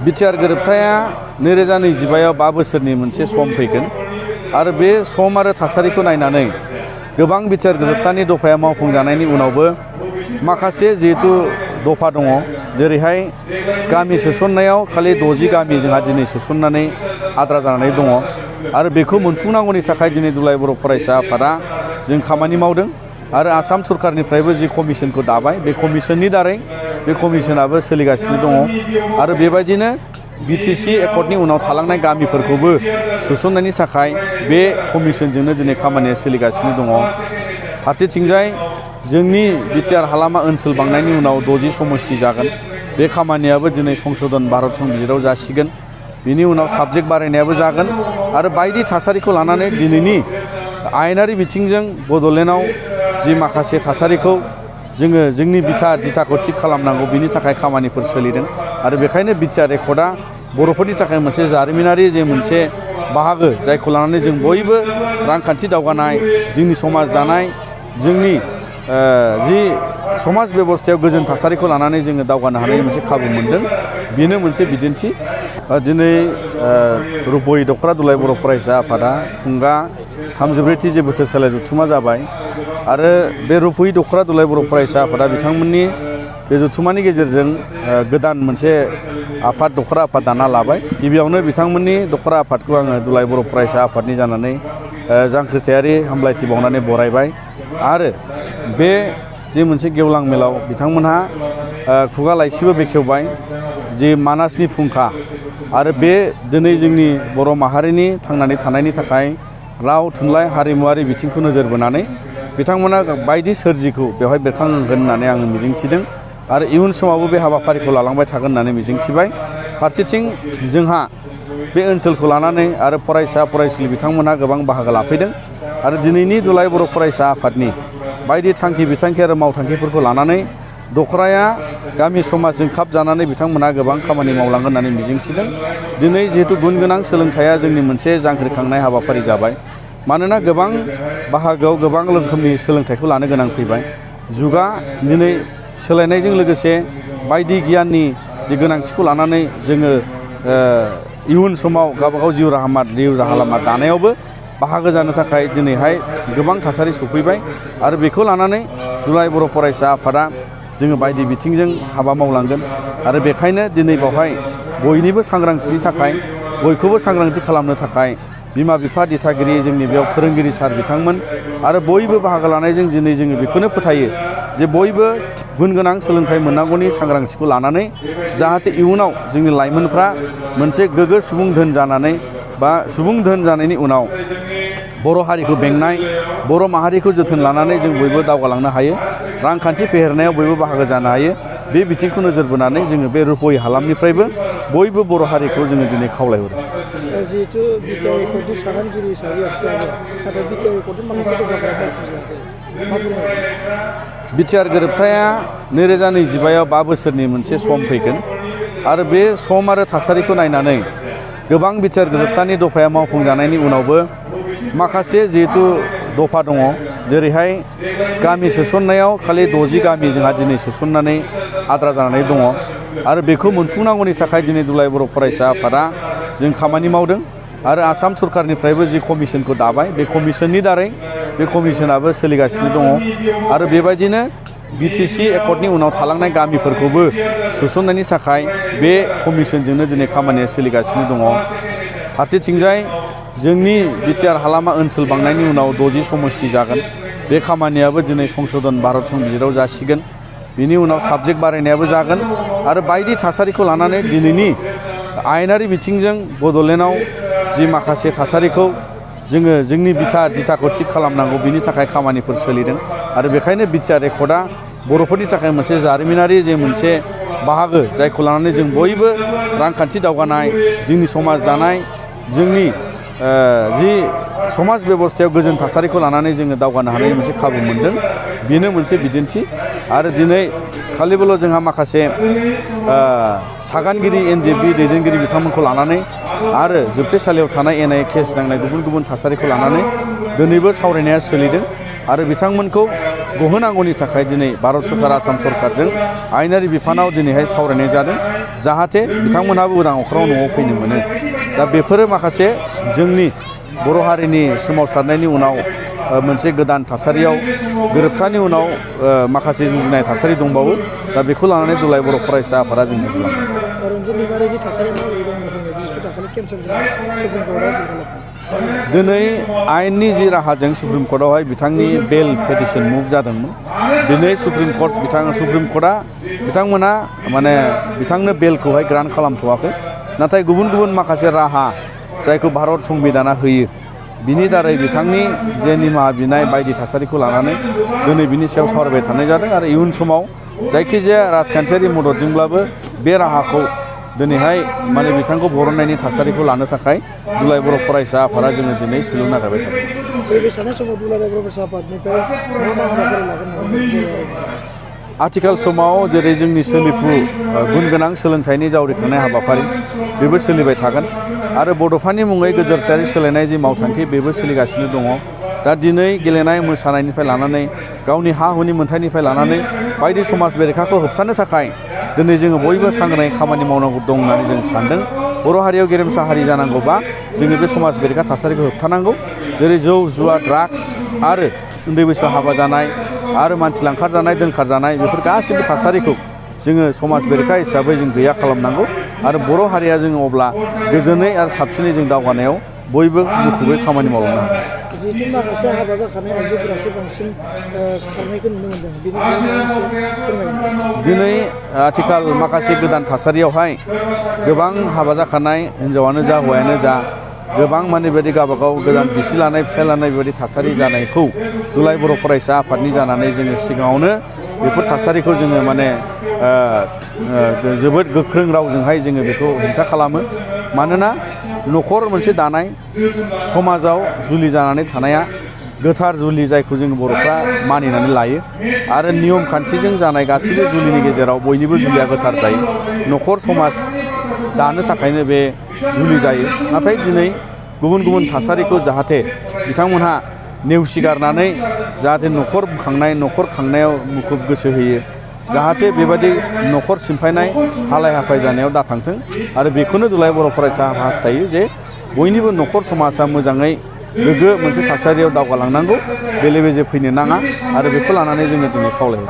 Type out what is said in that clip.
BTR गोरोबथाया 2025आव 5 बोसोरनि मोनसे सम फैगोन आरो बे सम आरो थासारिखौ नायनानै गोबां बिटिआर गोरोबथानि दफाया मावफुंजानायनि उनावबो माखासे जिहेतु दफा दङ जेरैहाय गामि सोसननायाव खालि 60 गामि जोंहा दिनै सोसननानै आद्रा जानानै दङ आरो बेखौ मोनफुंनांगौनि थाखाय दिनै दुलाराय बर' फरायसा आफादा जों खामानि मावदों आरो आसाम सरकारनिफ्रायबो जि कमिसनखौ दाबाय बे कमिसननि दारै बे कमिसनाबो सोलिगासिनो दङ आरो बेबायदिनो बिटिसि एकर्डनि उनाव थालांनाय गामिफोरखौबो सोसननायनि थाखाय बे कमिसनजोंनो दिनै खामानिया सोलिगासिनो दङ। फारसेथिंजाय जोंनि बिटिआर हालामा ओनसोल बांनायनि उनाव 60 समस्ति जागोन बे खामानियाबो दिनै संशोधन भारत संबिजिराव जासिगोन बिनि उनाव साबजेक्ट बारायनायाबो जागोन आरो बायदि थासारिखौ लानानै दिनैनि आयेनारि बिथिंजों बड'लेण्डआव जि माखासे थासारिखौ जोङो जोंनि दिथाखौ थिग खालामनांगौ बिनि थाखाय खामानिफोर सोलिदों आरो बेखायनो बिटिआर एकर्डआ बर'फोरनि थाखाय मोनसे जारिमिनारि जे मोनसे बाहागो जायखौ लानानै जों बयबो रांखान्थि दावगानाय जोंनि समाज दानाय जोंनि जि समाज बेबस्थायाव गोजोन थासारिखौ लानानै जोङो दावगानो हानायनि मोनसे खाबु मोनदों बेनो मोनसे बिदिन्थि। दिनै रुपहि दख'रा दुलाराय बर' फरायसा आफादा थुंगा 34थि जे बोसोरसालिया जथुमा जाबाय आरो बे रुपहि दख'रा दुलाराय बर' फरायसा आफादा बिथांमोननि बे जथुमानि गेजेरजों गोदान मोनसे आफाद दख'रा आफाद दाना लाबाय। गिबियावनो बिथांमोननि दख'रा आफादखौ आङो दुलाराय बर' फरायसा आफादनि जानानै जांख्रिथायारि हामलायथि बावनानै बरायबाय आरो बे जे मोनसे गेवलां मेलाव बिथांमोनहा खुगा लाइसिबो बेखेवबाय जे मानासनि फुंखा आरो बे दिनै जोंनि बर' माहारिनि थांनानै थानायनि थाखाय राव थुनलाइ हारिमुवारि बिथिंखौ नोजोर बोनानै बिथांमोना बायदि सोरजिखौ बेवहाय बेरखांहोगोन होननानै आङो मिजिंथिदों आरो इयुन समावबो बे हाबाफारिखौ लालांबाय थागोन होननानै मिजिंथिबाय। फारसेथिं जोंहा बे ओनसोलखौ लानानै आरो फरायसा फरायसुलि बिथांमोनहा गोबां बाहागो लाफैदों आरो दिनैनि दुलाराय बर' फरायसा आफादनि बायदि थांखि बिथांखि आरो मावथांखिफोरखौ लानानै दख'राया गामि समाजजों खाब जानानै बिथांमोनहा गोबां खामानि मावलांगोन होननानै मिजिंथिदों। दिनै जिहेतु गुन गोनां सोलोंथाइया जोंनि मोनसे जांख्रिखांनाय हाबाफारि जाबाय मानोना गोबां बाहागोआव गोबां रोखोमनि सोलोंथाइखौ लानो गोनां फैबाय। जुगा दिनै सोलायनायजों लोगोसे बायदि गियाननि जि गोनांथिखौ लानानै जोङो इयुन समाव गावबागाव जिउ राहा लामा दानायावबो बाहागो जानो थाखाय दिनैहाय गोबां थासारि सफैबाय आरो बेखौ लानानै दुलाराय बर' फरायसा आफादा जोङो बायदि बिथिंजों हाबा मावलांगोन आरो बेखायनो दिनै बावहाय बयनिबो सांग्रांथिनि थाखाय बयखौबो सांग्रांथि खालामनो थाखाय बिमा बिफा दिथागिरि जोंनि बेयाव फोरोंगिरि सार बिथांमोन आरो बयबो बाहागो लानायजों दिनै जोङो बेखौनो फोथायो जे बयबो गुन गोनां सोलोंथाइ मोननांगौनि सांग्रांथिखौ लानानै जाहाथे इयुनाव जोंनि लाइमोनफ्रा मोनसे गोग्गो सुबुं धोन जानानै बा सुबुं धोन जानायनि उनाव बर' हारिखौ बेंनाय बर' माहारिखौ जोथोन लानानै जों बयबो दावगालांनो हायो रांखान्थि फेहेरनायाव बयबो बाहागो जानो हायो बे बिथिंखौ नोजोर बोनानै जोङो बे रुपहि हालामनिफ्रायबो बयबो बर' हारिखौ जोङो दिनै खावलायहरो। जिहेतु बिटिआर एकर्डनि सागानगिरि हिसाबै नाथाय बिटिआर एकर्डनि माखासे दफाफोरा मावफुंजायाखै मा बुंनो? बिटिआर गोरोबथाया 2025आव 5 बोसोरनि मोनसे सम फैगोन आरो बे सम आरो थासारिखौ नायनानै गोबां बिटिआर गोरोबथानि दफाया मावफुंजानायनि उनावबो माखासे जिहेतु दफा दङ जेरैहाय गामि सोसननायाव खालि 60 गामि जोंहा दिनै सोसननानै आद्रा जानानै दङ आरो बेखौ मोनफुंनांगौनि थाखाय दिनै दुलाराय बर' फरायसा आफादा जों खामानि मावदों आरो आसाम सरकारनिफ्रायबो जि कमिसनखौ दाबाय बे कमिसननि दारै बे कमिसनाबो सोलिगासिनो दङ आरो बेबायदिनो बिटिसि एकर्डनि उनाव थालांनाय गामिफोरखौबो सोसननायनि थाखाय बे कमिसनजोंनो दिनै खामानिया सोलिगासिनो दङ। फारसेथिंजाय जोंनि बिटिआर हालामा ओनसोल बांनायनि उनाव 60 समस्ति जागोन बे खामानियाबो दिनै संशोधन भारत संबिजिराव जासिगोन बिनि उनाव साबजेक्ट बारायनायाबो जागोन आरो बायदि थासारिखौ लानानै दिनैनि आयेनारि बिथिंजों बड'लेण्डआव जि माखासे थासारिखौ जोङो जोंनि दिथाखौ थिग खालामनांगौ बिनि थाखाय खामानिफोर सोलिदों आरो बेखायनो बिटिआर एकर्डआ बर'फोरनि थाखाय मोनसे जारिमिनारि जे मोनसे बाहागो जायखौ लानानै जों बयबो रांखान्थि दावगानाय जोंनि समाज दानाय जोंनि जि समाज बेबस्थायाव गोजोन थासारिखौ लानानै जोङो दावगानो हानायनि मोनसे खाबु मोनदों बेनो मोनसे बिदिन्थि आरो दिनै खालिबोल' जोंहा माखासे सागानगिरि एनडिएफबि दैदेनगिरि बिथांमोनखौ लानानै आरो जोबथेसालियाव थानाय एनआइए केस नांनाय गुबुन गुबुन थासारिखौ लानानै दिनैबो सावरायनाया सोलिदों आरो बिथांमोनखौ गहोनांगौनि थाखाय दिनै भारत सरकार आसाम सरकारजों आयेनारि बिफानाव दिनैहाय सावरायनाय जादों जाहाथे बिथांमोनहाबो उदां अख्राङाव न'आव फैनो मोनो। दा बेफोरो माखासे जोंनि बर' हारिनि सोमावसारनायनि उनाव मोनसे गोदान थासारियाव गोरोबथानि उनाव माखासे जुजिनाय थासारि दंबावो। दा बेखौ लानानै दुलाराय बर' फरायसा आफादा जों जुजिलाङो। रन्जन दैमारिनि थासारिया माबोरै दं जिथु दाखालि केन्सेल जानाय सुप्रिम कर्टआव दिनै आयेननि जि राहाजों सुप्रिम कर्टआवहाय बिथांनि बेल पेटिसन मुभ जादोंमोन। दिनै सुप्रिम कर्टआ बिथांमोना माने बिथांनो बेलखौहाय ग्रान्ट खालामथ'वाखै। नाथाय गुबुन गुबुन माखासे राहा जायखौ भारत संबिधाना होयो बिनि दारै बिथांनि जे निमाहा बिनाय बायदि थासारिखौ लानानै दिनै बिनि सायाव सावरायबाय थानाय जादों आरो इयुन समाव जायखिजाया राजखान्थियारि मददजोंब्लाबो बे राहाखौ दिनैहाय माने बिथांखौ बरननायनि थासारिखौ लानो थाखाय दुलाराय बर' फरायसा आफादा जोङो दिनै सुलुं नागिरबाय थादों। बे साननाय समाव दुलाराय बर' फरायसा आफादनिफ्राय मा हाबाफारि लागोन? आथिखाल समाव जेरै जोंनि सोलिफु गुन गोनां सोलोंथाइनि जावरिखांनाय हाबाफारि बेबो सोलिबाय थागोन आरो बड'फानि मुङै गोजोरथायारि सोलायनाय जि मावथांखि बेबो सोलिगासिनो दङ। दा दिनै गेलेनाय मोसानायनिफ्राय लानानै गावनि हा हुनि मोन्थायनिफ्राय लानानै बायदि समाज बेरेखाखौ होबथानो थाखाय दिनै जोङो बयबो सांग्राङै खामानि मावनांगौ दं होननानै जों सानदों। बर' हारियाव गेरेमसा हारि जानांगौबा जोङो बे समाज बेरेखा थासारिखौ होबथानांगौ। जेरै जौ जुवा ड्राग्स आरो उन्दै बैसोआव हाबा जानाय आरो मानसि लांखारजानाय दोनखारजानाय बेफोर गासिबो थासारिखौ जोङो समाज बेरेखा हिसाबै जों गैया खालामनांगौ आरो बर' हारिया जोङो अब्ला गोजोनै आरो साबसिनै जों दावगानायाव बयबो मुखुबै खामानि मावलांनो हागोन। जिहेतु माखासे हाबा जाखानाय आइजोफोरासो बांसिन खारनायखौ नुनो मोनदों बेनि सायाव दिनै आथिखाल माखासे गोदान थासारियावहाय गोबां हाबा जाखानाय हिन्जावानो जा हौवायानो जा गोबां माने बेबायदि गावबागाव गोदान बिसि लानाय फिसाय लानाय बेबायदि थासारि जानायखौ दुलाराय बर' फरायसा आफादनि जानानै जोङो सिगाङावनो बेफोर थासारिखौ जोङो माने जोबोद गोख्रों रावजोंहाय जोङो बेखौ हेंथा खालामो। मानोना न'खर मोनसे दानाय समाजाव जुलि जानानै थानाया गोथार जुलि जायखौ जों बर'फ्रा मानिनानै लायो आरो नियम खान्थिजों जानाय गासैबो जुलिनि गेजेराव बयनिबो जुलिया गोथार जायो। न'खर समाज दानो थाखायनो बे जुलि जायो। नाथाय दिनै गुबुन गुबुन थासारिखौ जाहाथे बिथांमोनहा नेवसिगारनानै जाहाथे न'खर खांनायाव मुखुब गोसो होयो जाहाथे बेबायदि न'खर सिमफायनाय हालाय हाफाय जानायाव दाथांथों आरो बेखौनो दुलाराय बर' फरायसा हास्थायो जे बयनिबो न'खर समाजा मोजाङै गोग्गो मोनसे थासारियाव दावगालांनांगौ बेले बेजे फैनो नाङा आरो बेखौ लानानै जोङो दिनै खावलायो।